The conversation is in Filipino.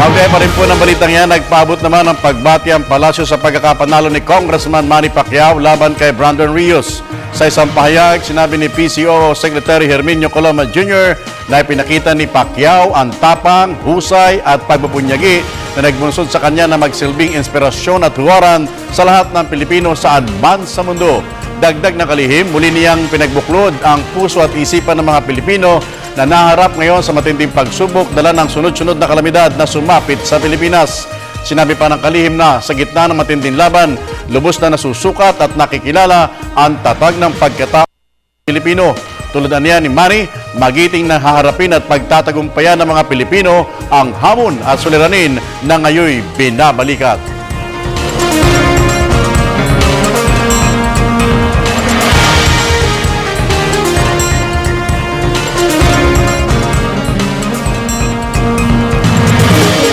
Okay pa rin po ng balitang yan, nagpaabot naman ng pagbati ang palasyo sa pagkakapanalo ni Congressman Manny Pacquiao laban kay Brandon Rios. Sa isang pahayag, sinabi ni PCO Secretary Herminio Coloma Jr. na ipinakita ni Pacquiao ang tapang, husay at pagpupunyagi na nagbunsod sa kanya na magsilbing inspirasyon at huwaran sa lahat ng Pilipino sa advance sa mundo. Dagdag na kalihim, muli niyang pinagbuklod ang puso at isipan ng mga Pilipino na naharap ngayon sa matinding pagsubok dala ng sunod-sunod na kalamidad na sumapit sa Pilipinas. Sinabi pa ng kalihim na sa gitna ng matinding laban, lubos na nasusukat at nakikilala ang tatag ng pagkatao ng Pilipino. Tulad na niya ni Manny, magiting na haharapin at pagtatagumpayan ng mga Pilipino ang hamon at suliranin na ngayon binabalikat.